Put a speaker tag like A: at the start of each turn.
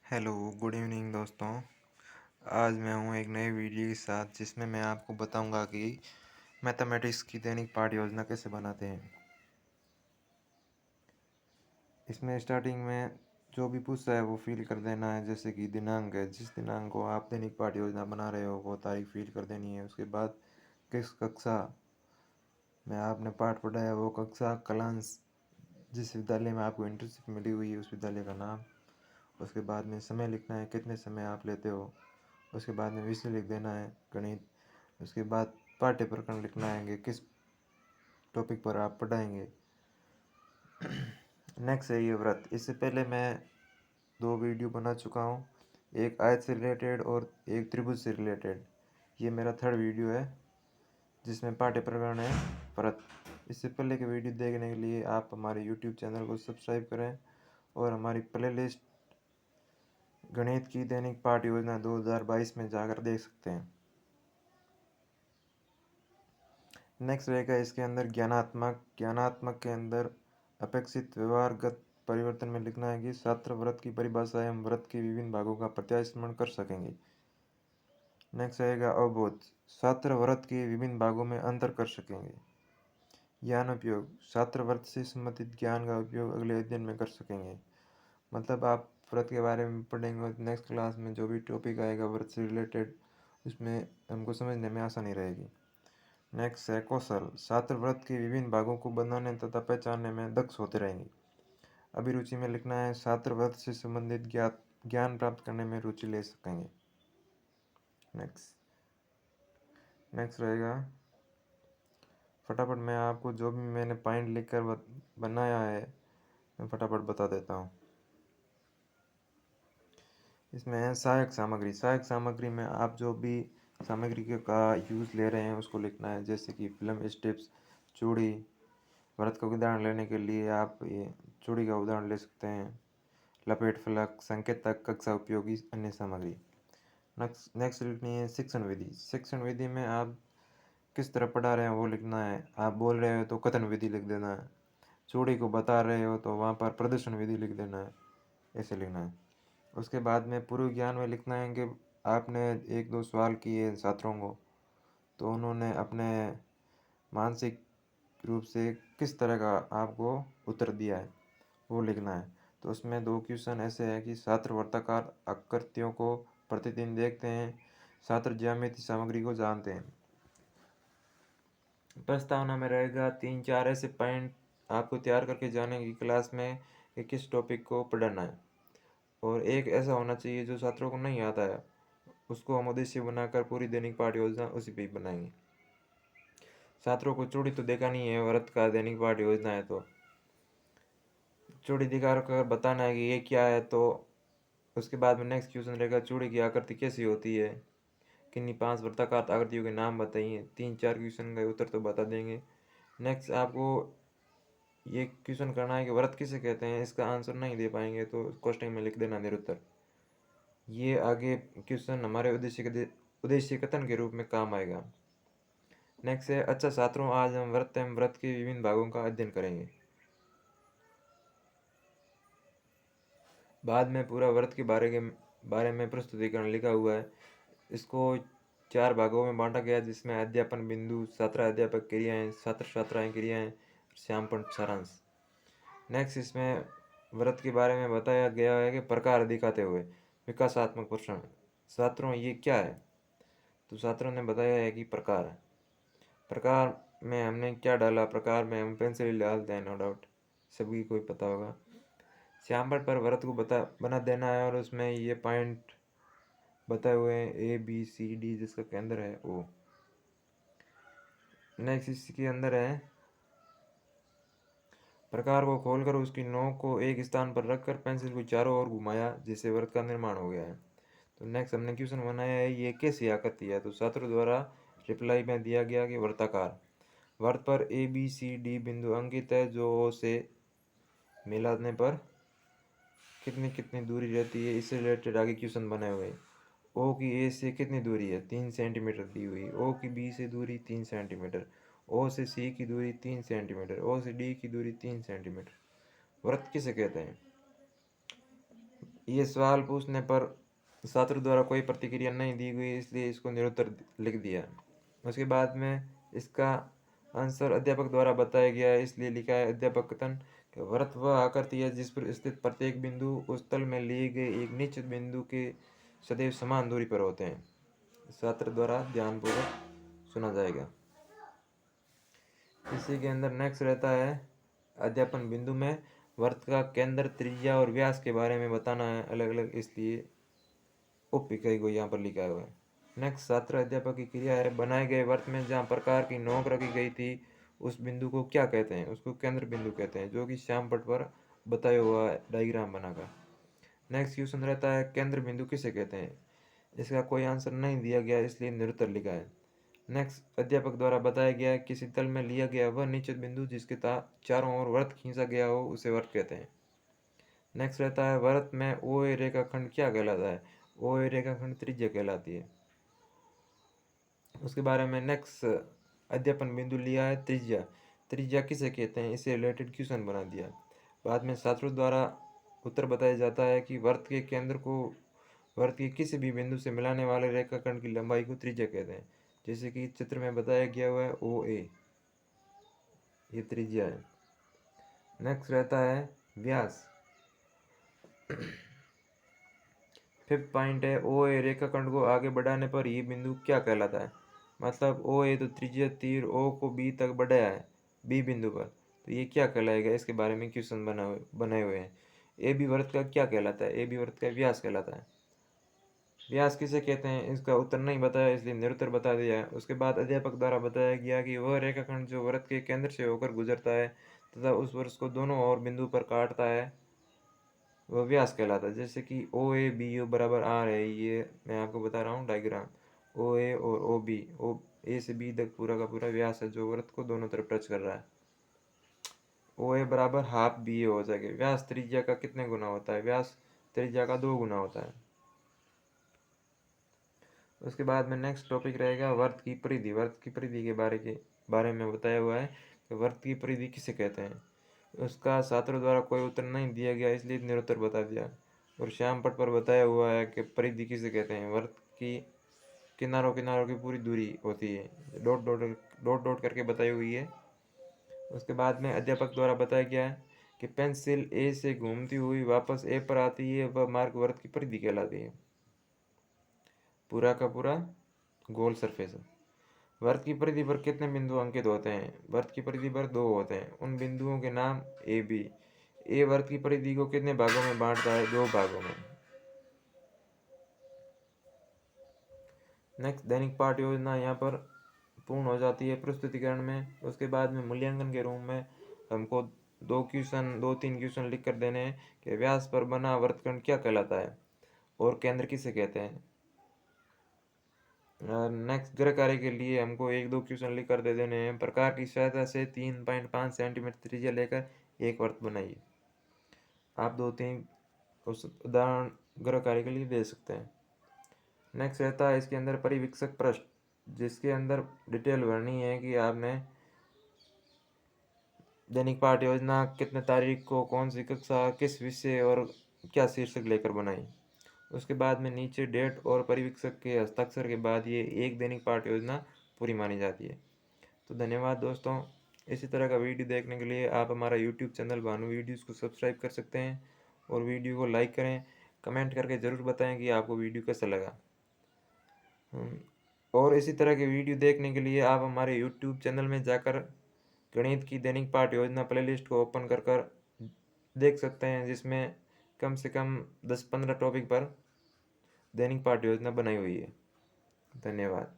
A: Hello, good evening दोस्तों। आज मैं हूँ एक नई वीडियो के साथ जिसमें मैं आपको बताऊंगा कि मैथमेटिक्स की दैनिक पाठ योजना कैसे बनाते हैं। इसमें स्टार्टिंग में जो भी पूछता है वो फिल कर देना है। जैसे कि दिनांक है, जिस दिनांक को आप दैनिक पाठ योजना बना रहे हो वो तारीख फिल कर देनी है। उसके बाद किस कक्षा में आपने पाठ पढ़ा है वो कक्षा, क्लास, जिस विद्यालय में आपको इंटर्नशिप मिली हुई है उस विद्यालय का नाम। उसके बाद में समय लिखना है, कितने समय आप लेते हो। उसके बाद में विषय लिख देना है, गणित। उसके बाद पाठ्य प्रकरण लिखना है कि किस टॉपिक पर आप पढ़ाएंगे। नेक्स्ट है ये व्रत। इससे पहले मैं दो वीडियो बना चुका हूँ, एक आयत से रिलेटेड और एक त्रिभुज से रिलेटेड। ये मेरा थर्ड वीडियो है जिसमें पाठ्य प्रकरण है व्रत। इससे पहले के वीडियो देखने के लिए आप हमारे यूट्यूब चैनल को सब्सक्राइब करें और हमारी प्लेलिस्ट गणित की दैनिक पाठ योजना 2022 में जाकर देख सकते हैं। नेक्स्ट रहेगा इसके अंदर ज्ञानात्मक के अंदर अपेक्षित व्यवहारगत परिवर्तन में लिखना है कि छात्र व्रत की परिभाषा एवं व्रत के विभिन्न भागों का प्रत्यास्मरण कर सकेंगे। नेक्स्ट रहेगा अवबोध, छात्र व्रत के विभिन्न भागों में अंतर कर सकेंगे। ज्ञान उपयोग, छात्र व्रत से संबंधित ज्ञान का उपयोग अगले अध्ययन में कर सकेंगे। मतलब आप व्रत के बारे में पढ़ेंगे और नेक्स्ट क्लास में जो भी टॉपिक आएगा व्रत से रिलेटेड उसमें हमको समझने में आसानी रहेगी। नेक्स्ट है कौशल, छात्र व्रत के विभिन्न भागों को बनाने तथा पहचानने में दक्ष होते रहेंगे। अभिरुचि में लिखना है छात्र व्रत से संबंधित ज्ञान प्राप्त करने में रुचि ले सकेंगे। नेक्स्ट रहेगा, फटाफट मैं आपको जो भी मैंने पॉइंट लिखकर बनाया है मैं फटाफट बता देता हूँ। इसमें है सहायक सामग्री में आप जो भी सामग्री का यूज़ ले रहे हैं उसको लिखना है। जैसे कि फिल्म स्ट्रिप्स, चूड़ी। व्रत का उदाहरण लेने के लिए आप ये चूड़ी का उदाहरण ले सकते हैं। लपेट, फलक, संकेतक, कक्षा उपयोगी अन्य सामग्री। नेक्स्ट लिखनी है शिक्षण विधि। शिक्षण विधि में आप किस तरह पढ़ा रहे हैं वो लिखना है। आप बोल रहे हो तो कथन विधि लिख देना है। चूड़ी को बता रहे हो तो वहाँ पर प्रदर्शन विधि लिख देना है, ऐसे लिखना है। उसके बाद में पूर्व ज्ञान में लिखना है कि आपने एक दो सवाल किए छात्रों को तो उन्होंने अपने मानसिक रूप से किस तरह का आपको उत्तर दिया है वो लिखना है। तो उसमें दो क्वेश्चन ऐसे हैं कि छात्र वर्ताकार आकृतियों को प्रतिदिन देखते हैं, छात्र ज्यामिति सामग्री को जानते हैं। प्रस्तावना में रहेगा 3-4 ऐसे पॉइंट आपको तैयार करके जाने की क्लास में कि किस टॉपिक को पढ़ना है। और एक ऐसा होना चाहिए जो छात्रों को नहीं आता है, उसको हम उद्देश्य बनाकर पूरी दैनिक पाठ योजना उसी पे बनाएंगे। छात्रों को चूड़ी तो देखा नहीं है, व्रत का दैनिक पाठ योजना है तो चूड़ी दिखा कर बताना है कि ये क्या है। तो उसके बाद में नेक्स्ट क्वेश्चन रहेगा चूड़ी की आकृति कैसी होती है, किन्हीं 5 वृत्ताकार आकृतियों के नाम बताइए। 3-4 क्वेश्चन का उत्तर तो बता देंगे। नेक्स्ट आपको ये क्वेश्चन करना है कि व्रत किसे कहते हैं। इसका आंसर नहीं दे पाएंगे तो क्वेश्चन में लिख देना निरुत्तर। ये आगे क्वेश्चन हमारे उद्देश्य कथन के रूप में काम आएगा। नेक्स्ट है अच्छा छात्रों, आज हम व्रत एवं व्रत के विभिन्न भागों का अध्ययन करेंगे। बाद में पूरा व्रत के बारे में प्रस्तुतिकरण लिखा हुआ है। इसको 4 भागों में बांटा गया जिसमें अध्यापन बिंदु, छात्र अध्यापक क्रियाएं, छात्र छात्राएं क्रियाएं, श्यामपण सारांश। नेक्स्ट इसमें व्रत के बारे में बताया गया है कि प्रकार दिखाते हुए विकासात्मक प्रश्न। छात्रों ये क्या है, तो छात्रों ने बताया है कि प्रकार है। प्रकार में हमने क्या डाला, प्रकार में हम पेंसिल डालते हैं, नो डाउट सभी को पता होगा। श्यामपण पर व्रत को बना देना है और उसमें ये पॉइंट बताए हुए हैं ABCD जिसका केंद्र है O। नेक्स्ट इसके अंदर है प्रकार को खोलकर उसकी नोक को एक स्थान पर रखकर पेंसिल को चारों ओर घुमाया जिससे व्रत का निर्माण हो गया है। तो नेक्स्ट हमने क्वेश्चन बनाया है ये कैसी आकृति है। तो छात्रों द्वारा रिप्लाई में दिया गया कि वृत्ताकार। व्रत पर ABCD बिंदु अंकित है जो O से मिलाने पर कितनी कितनी दूरी रहती है, इससे रिलेटेड आगे क्वेश्चन बनाए हुए। O की A से कितनी दूरी है, 3 सेंटीमीटर दी हुई। O की B से दूरी 3 सेंटीमीटर। O से C की दूरी 3 सेंटीमीटर। O से D की दूरी 3 सेंटीमीटर। व्रत किसे कहते हैं, ये सवाल पूछने पर छात्र द्वारा कोई प्रतिक्रिया नहीं दी गई, इसलिए इसको निरुत्तर लिख दिया। उसके बाद में इसका आंसर अध्यापक द्वारा बताया गया है, इसलिए लिखा है अध्यापक कथन कि वृत्त वह आकृति है जिस पर स्थित प्रत्येक बिंदु उस तल में लिए गए एक निश्चित बिंदु के सदैव समान दूरी पर होते हैं। छात्र द्वारा ध्यानपूर्वक सुना जाएगा। इसी के अंदर नेक्स्ट रहता है अध्यापन बिंदु में वृत्त का केंद्र, त्रिज्या और व्यास के बारे में बताना है अलग अलग, इसलिए उप इकाई को यहाँ पर लिखा हुआ है। नेक्स्ट छात्र अध्यापक की क्रिया है बनाए गए वृत्त में जहाँ प्रकार की नोक रखी गई थी उस बिंदु को क्या कहते हैं? उसको केंद्र बिंदु कहते हैं, जो कि श्याम पट पर बताया हुआ है डायग्राम बनाकर। नेक्स्ट क्वेश्चन रहता है केंद्र बिंदु किसे कहते हैं? इसका कोई आंसर नहीं दिया गया, इसलिए निरुत्तर लिखा है। नेक्स्ट अध्यापक द्वारा बताया गया है किसी तल में लिया गया वह निश्चित बिंदु जिसके चारों ओर वृत्त खींचा गया हो उसे वृत्त कहते हैं। नेक्स्ट रहता है वृत्त में ओ ए रेखाखंड क्या कहलाता है? ओ ए रेखाखंड त्रिज्या कहलाती है। उसके बारे में नेक्स्ट अध्यापन बिंदु लिया है त्रिज्या। त्रिज्या किसे कहते हैं? इससे रिलेटेड क्वेश्चन बना दिया। बाद में छात्रों द्वारा उत्तर बताया जाता है कि वृत्त के केंद्र को वृत्त के किसी भी बिंदु से मिलाने वाले रेखाखंड की लंबाई को त्रिज्या कहते हैं, जैसे कि चित्र में बताया गया हुआ है ओ ए, ये त्रिज्या है। नेक्स्ट रहता है व्यास। फिफ्थ पॉइंट है ओ ए रेखाखंड को आगे बढ़ाने पर ये बिंदु क्या कहलाता है? मतलब ओ ए तो त्रिज्या तीर ओ को बी तक बढ़ाया है बी बिंदु पर, तो ये क्या कहलाएगा? इसके बारे में क्वेश्चन बनाए हुए हैं। ए बी वृत्त का क्या कहलाता है? ए बी वृत्त का व्यास कहलाता है। व्यास किसे कहते हैं? इसका उत्तर नहीं बताया, इसलिए निरुत्तर बता दिया है। उसके बाद अध्यापक द्वारा बताया गया कि वह रेखाखंड जो वृत्त के केंद्र से होकर गुजरता है तथा उस वृत्त को दोनों ओर बिंदु पर काटता है वह व्यास कहलाता है। जैसे कि ओ ए बी ओ बराबर आर है, ये मैं आपको बता रहा हूँ डायग्राम। ओ ए और ओ बी, ओ ए से बी तक पूरा का पूरा व्यास है जो वृत्त को दोनों तरफ टच कर रहा है। ओ ए बराबर हाफ बी ए हो जाएगा। व्यास त्रिज्या का कितने गुना होता है? व्यास त्रिज्या का 2 गुना होता है। उसके बाद में नेक्स्ट टॉपिक रहेगा वृत्त की परिधि। वृत्त की परिधि के बारे में बताया हुआ है कि वृत्त की परिधि किसे कहते हैं। उसका छात्रों द्वारा कोई उत्तर नहीं दिया गया, इसलिए निरुत्तर बता दिया। और श्याम पट पर बताया हुआ है कि परिधि किसे कहते हैं। वृत्त की किनारों किनारों की पूरी दूरी होती है, डॉट डॉट डॉट डॉट करके बताई हुई है। उसके बाद में अध्यापक द्वारा बताया गया है कि पेंसिल ए से घूमती हुई वापस ए पर आती है, वह मार्ग वृत्त की परिधि कहलाती है। पूरा का पूरा गोल सरफेस। वृत्त की परिधि पर कितने बिंदु अंकित होते हैं? वृत्त की परिधि पर 2 होते हैं। उन बिंदुओं के नाम ए बी। ए वृत्त की परिधि को कितने भागों में बांटता है? 2 भागों में। नेक्स्ट दैनिक पाठ योजना यहाँ पर पूर्ण हो जाती है प्रस्तुतिकरण में। उसके बाद में मूल्यांकन के रूम में हमको 2-3 क्वेश्चन लिख कर देने हैं कि व्यास पर बना वृत्तखंड क्या कहलाता है और केंद्र किसे कहते हैं। नेक्स्ट गृह कार्य के लिए हमको 1-2 क्वेश्चन लिख कर दे देने हैं। प्रकार की सहायता से 3.5 सेंटीमीटर त्रिज्या लेकर एक वृत्त बनाइए। आप 2-3 उस उदाहरण गृह कार्य के लिए दे सकते हैं। नेक्स्ट रहता है इसके अंदर परिवीक्षक पृष्ठ, जिसके अंदर डिटेल भरनी है कि आपने दैनिक पाठ योजना कितने तारीख को कौन सी कक्षा किस विषय और क्या शीर्षक लेकर बनाई। उसके बाद में नीचे डेट और परिवीक्षक के हस्ताक्षर के बाद ये एक दैनिक पाठ योजना पूरी मानी जाती है। तो धन्यवाद दोस्तों। इसी तरह का वीडियो देखने के लिए आप हमारा यूट्यूब चैनल भानु वीडियोज़ को सब्सक्राइब कर सकते हैं और वीडियो को लाइक करें। कमेंट करके ज़रूर बताएं कि आपको वीडियो कैसा लगा। और इसी तरह के वीडियो देखने के लिए आप हमारे यूट्यूब चैनल में जाकर गणित की दैनिक पाठ योजना प्लेलिस्ट को ओपन कर देख सकते हैं, जिसमें कम से कम 10-15 टॉपिक पर दैनिक पाठ योजना बनाई हुई है। धन्यवाद।